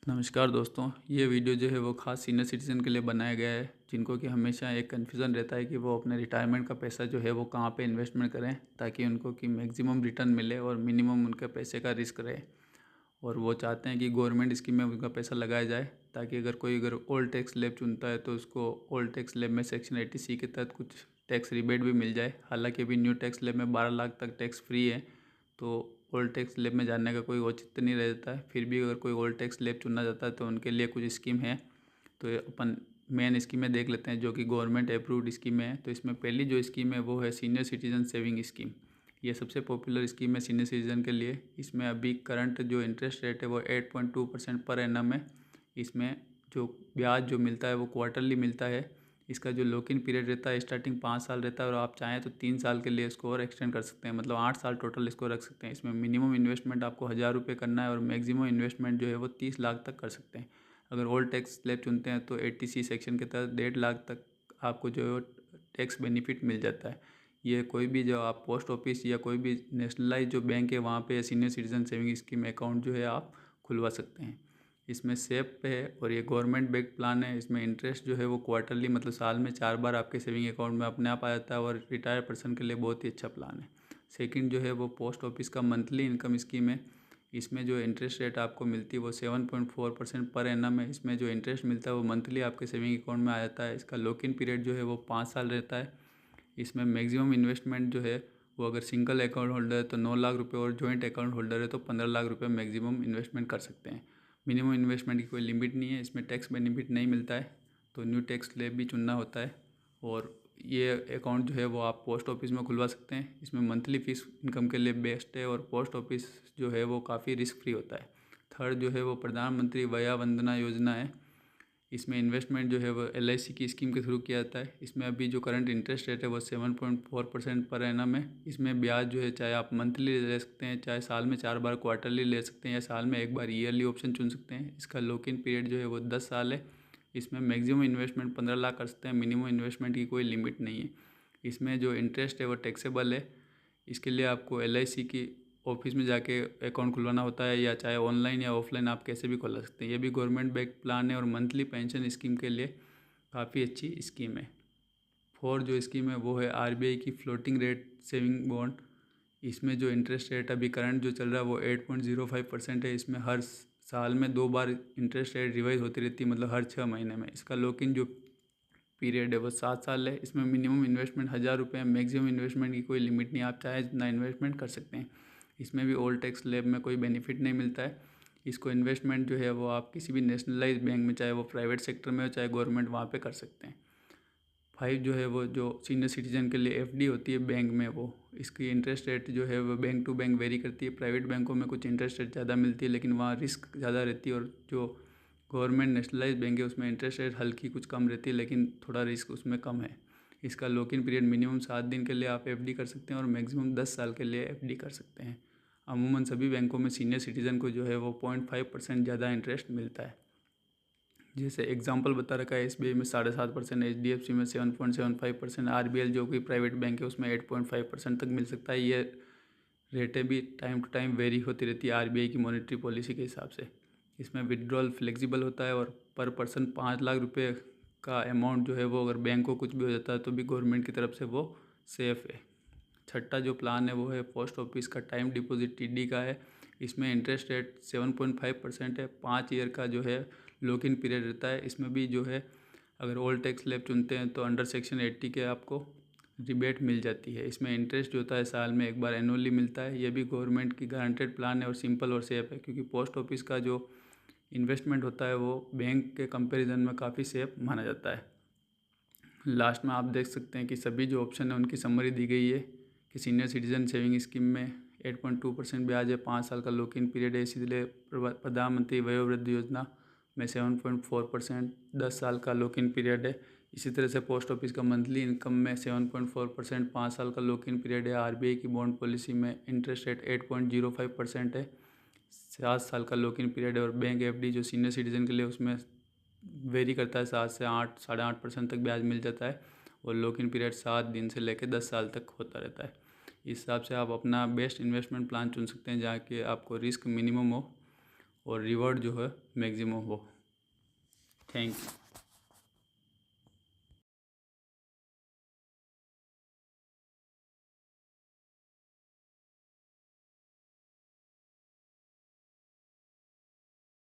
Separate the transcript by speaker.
Speaker 1: नमस्कार दोस्तों, ये वीडियो जो है वो खास सीनियर सिटीज़न के लिए बनाया गया है जिनको कि हमेशा एक कन्फ्यूज़न रहता है कि वो अपने रिटायरमेंट का पैसा जो है वो कहाँ पे इन्वेस्टमेंट करें ताकि उनको कि मैक्सिमम रिटर्न मिले और मिनिमम उनके पैसे का रिस्क रहे। और वो चाहते हैं कि गवर्नमेंट स्कीम में उनका पैसा लगाया जाए ताकि अगर ओल्ड टैक्स स्लैब चुनता है तो उसको ओल्ड टैक्स स्लैब में सेक्शन 80C के तहत कुछ टैक्स रिबेट भी मिल जाए। हालांकि अभी न्यू टैक्स स्लैब में 12 लाख तक टैक्स फ्री है, तो ओल्ड टैक्स स्लैब में जाने का कोई औचित्य नहीं रहता है। फिर भी अगर कोई ओल्ड टैक्स स्लैब चुनना चाहता है तो उनके लिए कुछ स्कीम है। तो ये अपन मेन स्कीमें देख लेते हैं जो कि गवर्नमेंट अप्रूव्ड स्कीम है। तो इसमें पहली जो स्कीम है वो है सीनियर सिटीजन सेविंग स्कीम। ये सबसे पॉपुलर स्कीम है सीनियर सिटीजन के लिए। इसमें अभी करंट जो इंटरेस्ट रेट है वो 8.2% पर एनम है। इसमें जो ब्याज जो मिलता है वो क्वार्टरली मिलता है। इसका जो लॉक इन पीरियड रहता है स्टार्टिंग 5 साल रहता है और आप चाहें तो 3 साल के लिए इसको और एक्सटेंड कर सकते हैं, मतलब 8 साल टोटल इसको रख सकते हैं। इसमें मिनिमम इन्वेस्टमेंट आपको 1000 रुपये करना है और मैक्सिमम इन्वेस्टमेंट जो है वो 30 लाख तक कर सकते हैं। अगर ओल्ड टैक्स स्लैब चुनते हैं तो 80C सेक्शन के तहत 1.5 लाख तक आपको जो है टैक्स बेनिफिट मिल जाता है। ये कोई भी जो आप पोस्ट ऑफिस या कोई भी नेशनलाइज जो बैंक है वहाँ पे senior citizen saving scheme account जो है आप खुलवा सकते हैं। इसमें सेफ पे है और ये गवर्नमेंट बैक प्लान है। इसमें इंटरेस्ट जो है वो क्वार्टरली मतलब साल में 4 बार आपके सेविंग अकाउंट में अपने आप आ जाता है और रिटायर पर्सन के लिए बहुत ही अच्छा प्लान है। सेकंड जो है वो पोस्ट ऑफिस का मंथली इनकम स्कीम है। इसमें जो इंटरेस्ट रेट आपको मिलती है वो 7.4% पर एनम है। इसमें जो इंटरेस्ट मिलता है वो मंथली आपके सेविंग अकाउंट में आ जाता है। इसका लॉक इन पीरियड जो है वो 5 साल रहता है। इसमें मैक्सिमम इन्वेस्टमेंट जो है वो अगर सिंगल अकाउंट होल्डर है तो 9 लाख रुपये और जॉइंट अकाउंट होल्डर है तो 15 लाख रुपये मैक्सिमम इन्वेस्टमेंट कर सकते हैं। मिनिमम इन्वेस्टमेंट की कोई लिमिट नहीं है। इसमें टैक्स बेनिफिट नहीं मिलता है, तो न्यू टैक्स स्लैब भी चुनना होता है। और ये अकाउंट जो है वो आप पोस्ट ऑफिस में खुलवा सकते हैं। इसमें मंथली फीस इनकम के लिए बेस्ट है और पोस्ट ऑफिस जो है वो काफ़ी रिस्क फ्री होता है। थर्ड जो है वो प्रधानमंत्री वया वंदना योजना है। इसमें इन्वेस्टमेंट जो है वो LIC की स्कीम के थ्रू किया जाता है। इसमें अभी जो करंट इंटरेस्ट रेट है वो 7.4% पर एनम है। इसमें ब्याज जो है चाहे आप मंथली ले सकते हैं, चाहे साल में 4 बार क्वार्टरली ले सकते हैं या साल में 1 बार ईयरली ऑप्शन चुन सकते हैं। इसका लॉक इन पीरियड जो है वो 10 साल है। इसमें मैक्सिमम इन्वेस्टमेंट 15 लाख कर सकते हैं, मिनिमम इन्वेस्टमेंट की कोई लिमिट नहीं है। इसमें जो इंटरेस्ट है वो टैक्सेबल है। इसके लिए आपको LIC की ऑफिस में जाके अकाउंट खुलवाना होता है या चाहे ऑनलाइन या ऑफलाइन आप कैसे भी खुला सकते हैं। ये भी गवर्नमेंट बैक प्लान है और मंथली पेंशन स्कीम के लिए काफ़ी अच्छी स्कीम है। फोर जो स्कीम है वो है RBI की फ्लोटिंग रेट सेविंग बॉन्ड। इसमें जो इंटरेस्ट रेट अभी करंट जो चल रहा है वो 8.05% है। इसमें हर साल में 2 बार इंटरेस्ट रेट रिवाइज होती रहती है, मतलब हर 6 महीने में। इसका लॉक इन जो पीरियड है वो 7 साल है। इसमें मिनिमम इन्वेस्टमेंट 1000 रुपये है, मैक्सिमम इन्वेस्टमेंट की कोई लिमिट नहीं, आप चाहे जितना इन्वेस्टमेंट कर सकते हैं। इसमें भी ओल्ड टैक्स स्लैब में कोई बेनिफिट नहीं मिलता है। इसको इन्वेस्टमेंट जो है वो आप किसी भी नेशनलाइज बैंक में, चाहे वो प्राइवेट सेक्टर में हो चाहे गवर्नमेंट, वहाँ पे कर सकते हैं। फाइव जो है वो जो सीनियर सिटीजन के लिए FD होती है बैंक में, वो इसकी इंटरेस्ट रेट जो है वो बैंक टू बैंक वेरी करती है। प्राइवेट बैंकों में कुछ इंटरेस्ट रेट ज़्यादा मिलती है लेकिन वहाँ रिस्क ज़्यादा रहती है, और जो गवर्नमेंट नेशनलाइज बैंक है उसमें इंटरेस्ट रेट हल्की कुछ कम रहती है लेकिन थोड़ा रिस्क उसमें कम है। इसका लॉक इन पीरियड मिनिमम 7 दिन के लिए आप FD कर सकते हैं और मैक्सिमम 10 साल के लिए FD कर सकते हैं। अमूमन सभी बैंकों में सीनियर सिटीज़न को जो है वो 0.5% ज़्यादा इंटरेस्ट मिलता है। जैसे एग्जांपल बता रखा है, SBI में 7.5%, HDFC में 7.75%, RBL जो कि प्राइवेट बैंक है उसमें 8.5% तक मिल सकता है। ये रेटें भी टाइम टू टाइम वेरी होती रहती है RBI की मॉनेटरी पॉलिसी के हिसाब से। इसमें विड्रॉल फ्लेक्सिबल होता है और पर पर्सन 5 लाख रुपये का अमाउंट जो है वो अगर बैंक को कुछ भी हो जाता है तो भी गवर्नमेंट की तरफ से वो सेफ़ है। छठा जो प्लान है वो है पोस्ट ऑफिस का टाइम डिपॉजिट TD का है। इसमें इंटरेस्ट रेट 7.5% है। 5 ईयर का जो है लॉक इन पीरियड रहता है। इसमें भी जो है अगर ओल्ड टैक्स स्लैब चुनते हैं तो अंडर सेक्शन 80 के आपको रिबेट मिल जाती है। इसमें इंटरेस्ट जो होता है साल में 1 बार एनुअली मिलता है। ये भी गवर्नमेंट की गारंटेड प्लान है और सिंपल और सेफ है, क्योंकि पोस्ट ऑफिस का जो इन्वेस्टमेंट होता है वो बैंक के कंपैरिजन में काफ़ी सेफ माना जाता है। लास्ट में आप देख सकते हैं कि सभी जो ऑप्शन है उनकी समरी दी गई है कि सीनियर सिटीजन सेविंग स्कीम में 8.2% ब्याज है, 5 साल का लॉक इन पीरियड है। इसीलिए प्रधानमंत्री वयोवृद्ध योजना में 7.4% 10 साल का लॉक इन पीरियड है। इसी तरह से पोस्ट ऑफिस का मंथली इनकम में 7.4% 5 साल का लॉक इन पीरियड है। RBI की बॉन्ड पॉलिसी में इंटरेस्ट रेट 8.05% है, 7 साल का लॉक इन पीरियड है। और बैंक FD जो सीनियर सिटीजन के लिए उसमें वेरी करता है, 7 से 8 8.5% तक ब्याज मिल जाता है। और लॉक इन पीरियड 7 दिन से लेकर 10 साल तक होता रहता है। इस हिसाब से आप अपना बेस्ट इन्वेस्टमेंट प्लान चुन सकते हैं जहाँ कि आपको रिस्क मिनिमम हो और रिवॉर्ड जो है मैक्सिमम हो। Thank you.